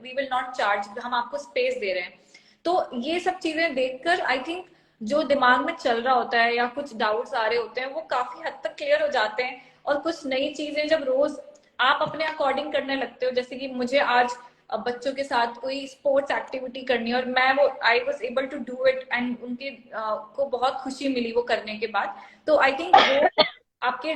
वी विल नॉट चार्ज, हम आपको स्पेस दे रहे हैं। तो ये सब चीजें देखकर आई थिंक जो दिमाग में चल रहा होता है या कुछ डाउट्स आ रहे होते हैं वो काफी हद तक क्लियर हो जाते हैं, और कुछ नई चीजें जब रोज आप अपने अकॉर्डिंग करने लगते हो, जैसे कि मुझे आज बच्चों के साथ कोई स्पोर्ट्स एक्टिविटी करनी है और मैं वो I was able to do it, and उनके को बहुत खुशी मिली वो करने के बाद, तो आई थिंक वो आपके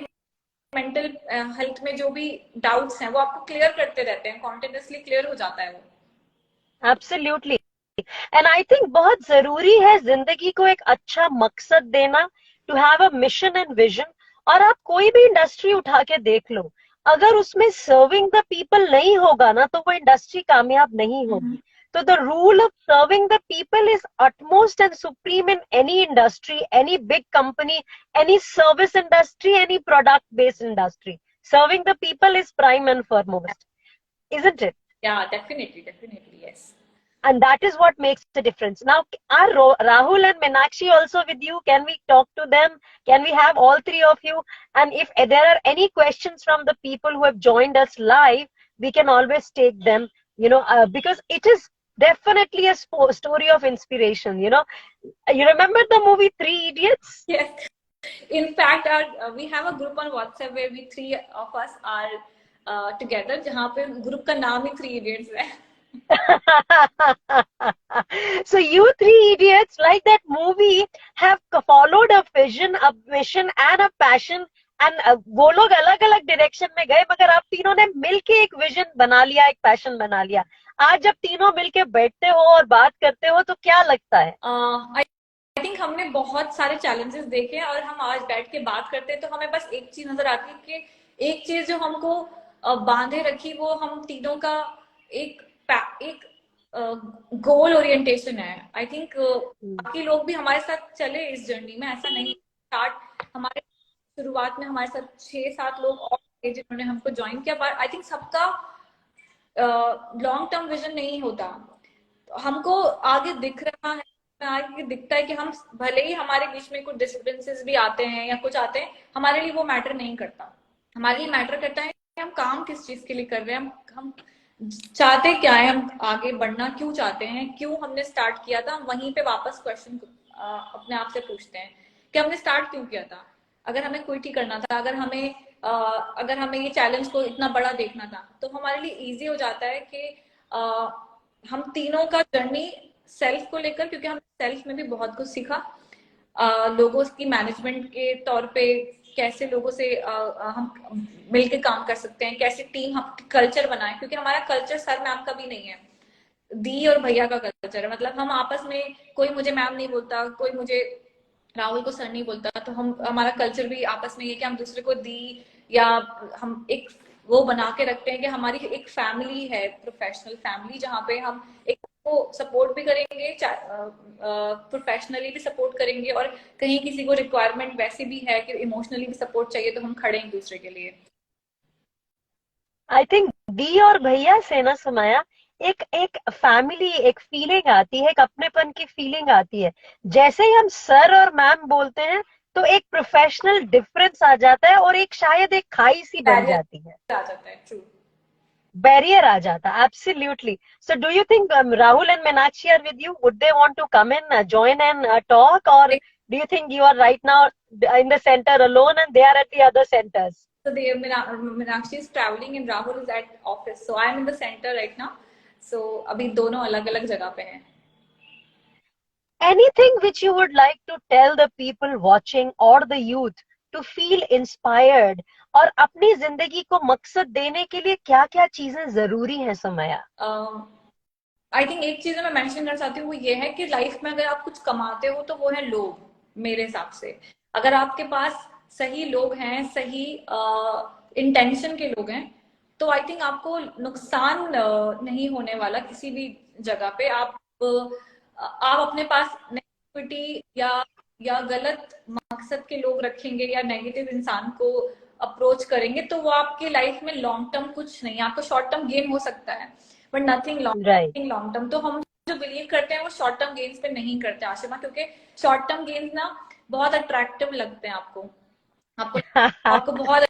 मेंटल हेल्थ में जो भी डाउट्स हैं वो आपको क्लियर करते रहते हैं, कॉन्टिन्यूसली क्लियर हो जाता है वो। एब्सोल्युटली। एंड आई थिंक बहुत जरूरी है जिंदगी को एक अच्छा मकसद देना, to have a mission and vision. और आप कोई भी इंडस्ट्री उठा के देख लो, अगर उसमें सर्विंग द पीपल नहीं होगा ना, तो वो इंडस्ट्री कामयाब नहीं होगी। तो the rule of serving the people is utmost and supreme in any industry, any big company, any service industry, any product based industry. Serving the people is prime and foremost, isn't it? Yeah, definitely, yes. And that is what makes the difference. Now, are Rahul and Meenakshi also with you? Can we talk to them? Can we have all three of you? And if there are any questions from the people who have joined us live, we can always take them, because it is definitely a story of inspiration. You remember the movie Three Idiots? Yes. In fact, we have a group on WhatsApp where we three of us are together, जहाँ पे group का नाम ही Three Idiots है. So you Three Idiots, like that movie, have followed a vision, a mission and a passion, and वो लोग अलग अलग direction में गए, मगर आप तीनों ने मिलके एक विजन बना लिया, एक पैशन बना लिया. आज जब तीनों मिलके बैठते हो और बात करते हो तो क्या लगता है? आई थिंक हमने बहुत सारे चैलेंजेस देखे और हम आज बैठ के बात करते हैं तो हमें बस एक चीज नजर आती है कि एक चीज जो हमको बांधे रखी वो हम तीनों का एक गोल ओरिएंटेशन है. आई थिंक बाकी लोग भी हमारे साथ चले इस जर्नी में, ऐसा नहीं. स्टार्ट हमारे शुरुआत में हमारे साथ 6-7 लोग और थे जिन्होंने हमको ज्वाइन किया, बट आई थिंक सबका लॉन्ग टर्म विजन नहीं होता. हमको आगे दिख रहा है, आगे दिखता है कि हम भले ही हमारे बीच में कुछ डिफरेंसेस भी आते हैं या कुछ आते हैं, हमारे लिए वो मैटर नहीं करता. हमारे लिए मैटर करता है कि हम काम किस चीज के लिए कर रहे हैं, हम चाहते क्या है, हम आगे बढ़ना क्यों चाहते हैं, क्यों हमने स्टार्ट किया था. वहीं पे वापस क्वेश्चन अपने आप से पूछते हैं कि हमने स्टार्ट क्यों किया था. अगर हमें क्विट ही करना था, अगर हमें ये चैलेंज को इतना बड़ा देखना था, तो हमारे लिए इजी हो जाता है कि हम तीनों का जर्नी सेल्फ को लेकर, क्योंकि हम सेल्फ में भी बहुत कुछ सीखा. लोगों की मैनेजमेंट के तौर पे कैसे लोगों से हम मिलके काम कर सकते हैं, कैसे टीम हम कल्चर बनाए, क्योंकि हमारा कल्चर सर मैम का भी नहीं है, दी और भैया का कल्चर है. मतलब हम आपस में, कोई मुझे मैम नहीं बोलता, कोई मुझे राहुल को सर नहीं बोलता, तो हमारा कल्चर भी आपस में ये कि हम दूसरे को दी या हम एक वो बना के रखते हैं कि हमारी एक फैमिली है, प्रोफेशनल फैमिली, जहाँ पे हम एक को सपोर्ट भी करेंगे, प्रोफेशनली भी सपोर्ट करेंगे, और कहीं किसी को रिक्वायरमेंट वैसे भी है कि इमोशनली भी सपोर्ट चाहिए तो हम खड़े हैं दूसरे के लिए. आई थिंक दी और भैया से ना सुनाया, एक एक फैमिली, एक फीलिंग आती है, एक अपनेपन की फीलिंग आती है. जैसे ही हम सर और मैम बोलते हैं तो एक प्रोफेशनल डिफरेंस आ जाता है और एक शायद एक खाई सी बन जाती है, आ जाता है. ट्रू, बैरियर आ जाता है. Absolutely. So do you think Rahul and Meenakshi are with you? Would they want to come in, join and talk, or do you think you are right now in the center alone and they are at the other centers? So Meenakshi is traveling and Rahul is at office, so I am in the center right now. So अभी दोनों अलग अलग जगह पे हैं. Anything which you would like to tell the people watching or the youth to feel inspired, और अपनी जिंदगी को मकसद देने के लिए क्या क्या चीजें जरूरी हैं समया? आई थिंक एक चीज मैं मेंशन करना चाहती हूँ, वो ये है कि लाइफ में अगर आप कुछ कमाते हो तो वो है लोग. मेरे हिसाब से अगर आपके पास सही लोग हैं, सही इंटेंशन के लोग हैं, तो आई थिंक आपको नुकसान नहीं होने वाला किसी भी जगह पे. आप अपने पास नेगेटिविटी या गलत मकसद के लोग रखेंगे या नेगेटिव इंसान को अप्रोच करेंगे, तो वो आपके लाइफ में लॉन्ग टर्म कुछ नहीं. आपको शॉर्ट टर्म गेन हो सकता है बट नथिंग लॉन्ग टर्म. तो हम जो बिलीव करते हैं वो शॉर्ट टर्म गेन्स पे नहीं करते आशिमा, क्योंकि शॉर्ट टर्म गेन्स ना बहुत अट्रैक्टिव लगते हैं. आपको बहुत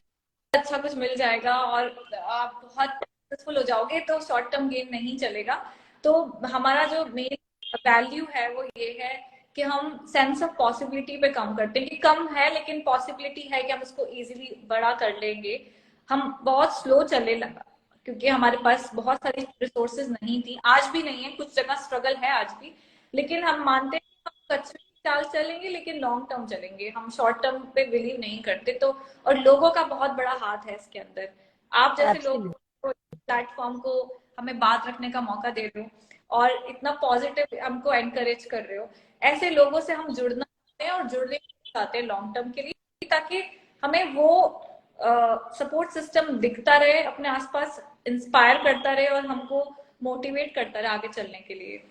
अच्छा कुछ मिल जाएगा और आप बहुत सक्सेसफुल हो जाओगे, तो शॉर्ट टर्म गेन नहीं चलेगा. तो हमारा जो मेन वैल्यू है वो ये है कि हम सेंस ऑफ पॉसिबिलिटी पे काम करते हैं, कि कम है लेकिन पॉसिबिलिटी है कि हम उसको इजीली बड़ा कर लेंगे. हम बहुत स्लो चले लगा क्योंकि हमारे पास बहुत सारी रिसोर्सेज नहीं थी, आज भी नहीं है, कुछ जगह स्ट्रगल है आज भी, लेकिन हम मानते हैं कि हम साल चलेंगे लेकिन लॉन्ग टर्म चलेंगे, हम शॉर्ट टर्म पे बिलीव नहीं करते। तो और लोगों का बहुत बड़ा हाथ है इसके अंदर। आप जैसे लोग एब्सोल्युटली। प्लेटफॉर्म को हमें बात रखने का मौका दे रहे हो और इतना पॉजिटिव हमको एनकरेज कर रहे हो, ऐसे लोगों से हम जुड़ना चाहते हैं और जुड़ने चाहते हैं लॉन्ग टर्म के लिए, ताकि हमें वो सपोर्ट सिस्टम दिखता रहे अपने आसपास, इंस्पायर करता रहे और हमको मोटिवेट करता रहे आगे चलने के लिए।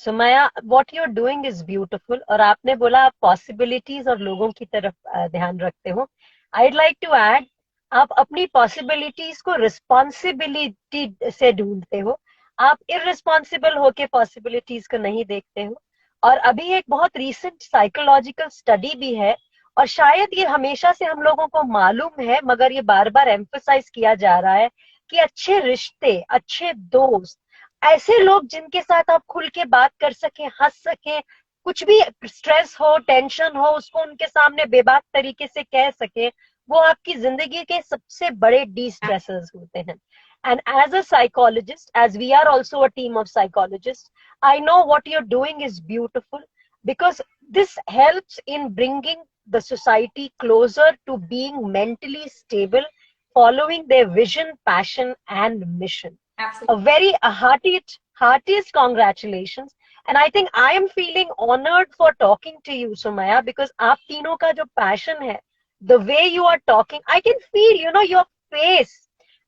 Sumaya, what you are doing is beautiful. और आपने बोला आप पॉसिबिलिटीज और लोगों की तरफ ध्यान रखते हो। आईड लाइक टू ऐड, आप अपनी पॉसिबिलिटीज को रिस्पॉन्सिबिलिटी से ढूंढते हो, आप इररिस्पॉन्सिबल होके पॉसिबिलिटीज को नहीं देखते हो। और अभी एक बहुत रीसेंट साइकोलॉजिकल स्टडी भी है, और शायद ये हमेशा से हम लोगों को मालूम है मगर ये बार बार एम्फसाइज किया जा रहा है कि अच्छे रिश्ते, अच्छे दोस्त, ऐसे लोग जिनके साथ आप खुल के बात कर सके, हंस सके, कुछ भी स्ट्रेस हो, टेंशन हो, उसको उनके सामने बेबाक तरीके से कह सके, वो आपकी जिंदगी के सबसे बड़े डी स्ट्रेसर्स होते हैं। And as a psychologist, as we are also a team of psychologists, I know what you're doing is beautiful, because this helps in bringing the society closer to being mentally stable, following their vision, passion, and mission. A Absolutely. very heartiest congratulations. And I think I am feeling honored for talking to you, Sumaya, because आप तीनों का जो passion है, the way you are talking, I can feel, your face,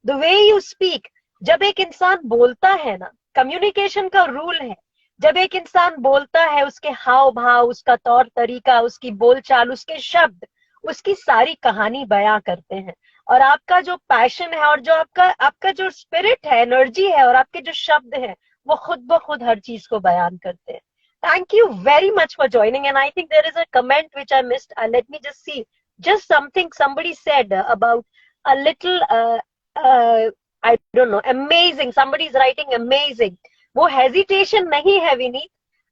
the way you speak. जब एक इंसान बोलता है ना, कम्युनिकेशन का रूल है, जब एक इंसान बोलता है, उसके हाव भाव, उसका तौर तरीका, उसकी बोलचाल, उसके शब्द, उसकी सारी कहानी बयां करते हैं। और आपका जो पैशन है और जो आपका जो स्पिरिट है, एनर्जी है, और आपके जो शब्द हैं, वो खुद ब खुद हर चीज को बयान करते हैं। Thank you very much for joining. And I think there is a comment which I missed. Let me just see. Just something somebody said about a little, I don't know, amazing. Somebody is writing amazing. वो hesitation नहीं है विनीत,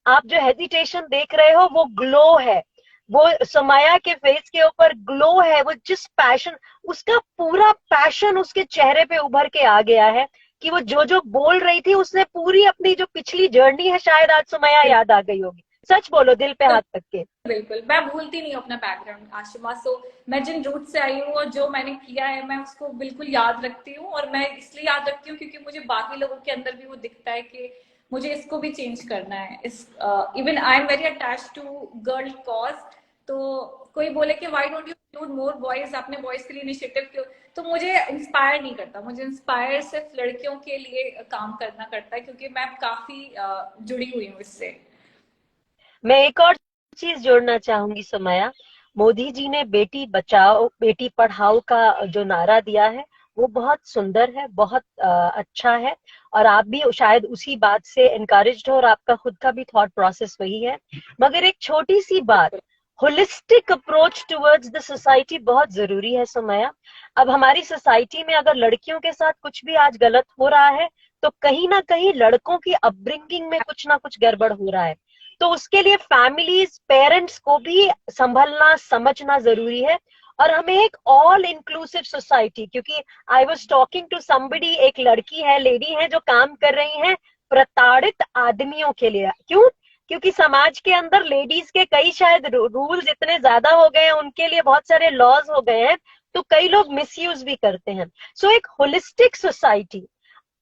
आप जो hesitation देख रहे हो वो glow है, वो सुमया के फेस के ऊपर ग्लो है। वो जिस पैशन, उसका पूरा पैशन उसके चेहरे पे उभर के आ गया है कि वो जो जो बोल रही थी, उसने पूरी अपनी जो पिछली जर्नी है, शायद आज सुमया याद आ गई होगी। सच बोलो, दिल पे हाथ रख के। बिल्कुल, मैं भूलती नहीं अपना बैकग्राउंड आशिमा। सो मैं जिन रूट से आई हूँ और जो मैंने किया है, मैं उसको बिल्कुल याद रखती हूँ। और मैं इसलिए याद रखती हूँ क्योंकि मुझे बाकी लोगों के अंदर भी वो दिखता है कि मुझे इसको भी चेंज करना है। इस even I am very attach to girl cause. तो कोई बोले कि why don't you include more boys, आपने बॉयज के लिए इनिशिएटिव क्यों, तो मुझे इंस्पायर नहीं करता। मुझे इंस्पायर सिर्फ लड़कियों के लिए काम करना करता है, क्योंकि मैं काफी जुड़ी हुई हूँ इससे। मैं एक और चीज जोड़ना चाहूंगी सुमया, मोदी जी ने बेटी बचाओ बेटी पढ़ाओ का जो नारा दिया है, वो बहुत सुंदर है, बहुत अच्छा है। और आप भी शायद उसी बात से इनकरेज्ड हो, और आपका खुद का भी थॉट प्रोसेस वही है। मगर एक छोटी सी बात, holistic approach towards the society बहुत जरूरी है सुमया। अब हमारी सोसाइटी में अगर लड़कियों के साथ कुछ भी आज गलत हो रहा है, तो कहीं ना कहीं लड़कों की अपब्रिंगिंग में कुछ ना कुछ गड़बड़ हो रहा है। तो उसके लिए फैमिलीज, पेरेंट्स को भी संभलना, समझना जरूरी है। और हमें एक ऑल इंक्लूसिव सोसाइटी, क्योंकि I was talking to somebody, एक लड़की है, लेडी है, जो काम कर रही है प्रताड़ित आदमियों के लिए। क्यों? क्योंकि समाज के अंदर लेडीज के कई शायद रूल्स इतने ज्यादा हो गए हैं, उनके लिए बहुत सारे लॉज हो गए हैं, तो कई लोग मिसयूज भी करते हैं। सो एक होलिस्टिक सोसाइटी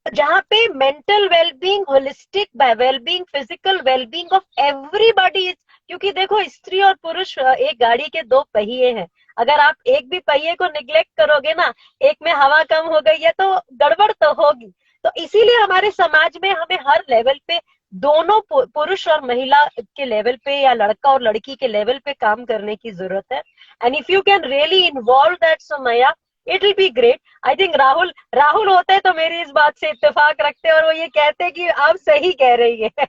जहाँ पे mental wellbeing, holistic wellbeing, physical wellbeing of everybody. क्योंकि देखो, स्त्री और पुरुष एक गाड़ी के दो पहिए हैं। अगर आप एक भी पहिए को निग्लेक्ट करोगे ना, एक में हवा कम हो गई है तो गड़बड़ तो होगी। तो इसीलिए हमारे समाज में हमें हर लेवल पे, दोनों पुरुष और महिला के लेवल पे या लड़का और लड़की के लेवल पे काम करने की जरूरत है। And if you can really involve that Somaiya, it will be great. I think Rahul होते तो मेरी इस बात से इत्तेफाक रखते और वो ये कहते कि आप सही कह रही है।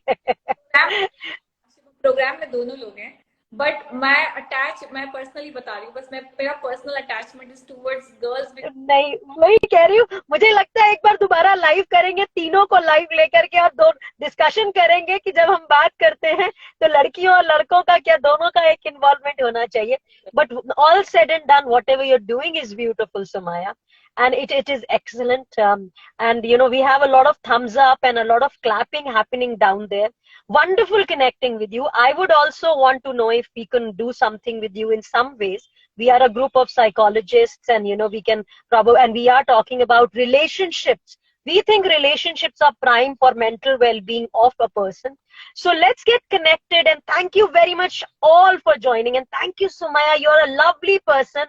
प्रोग्राम में दोनों लोग हैं, बट मैं पर्सनली बता रही हूँ, बस मेरा personal attachment is towards girls. नहीं, वही कह रही हूँ, मुझे लगता है एक बार दोबारा लाइव करेंगे, तीनों को लाइव लेकर के, और दो डिस्कशन करेंगे कि जब हम बात करते हैं तो लड़कियों और लड़कों का क्या, दोनों का एक इन्वॉल्वमेंट होना चाहिए। But all said and done, what ever you're doing is beautiful Somaiya. and it is excellent. And you know, we have a lot of thumbs up and a lot of clapping happening down there. Wonderful connecting with you. I would also want to know if we can do something with you in some ways. We are a group of psychologists, and you know, we can probably, and we are talking about relationships. We think relationships are prime for mental well-being of a person. So let's get connected, and thank you very much all for joining, and thank you, Sumaya. You're a lovely person.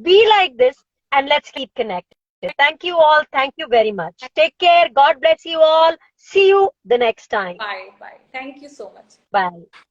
Be like this, and let's keep connected. Thank you all. Thank you very much. Take care. God bless you all. See you the next time. Bye. Bye. Thank you so much. Bye.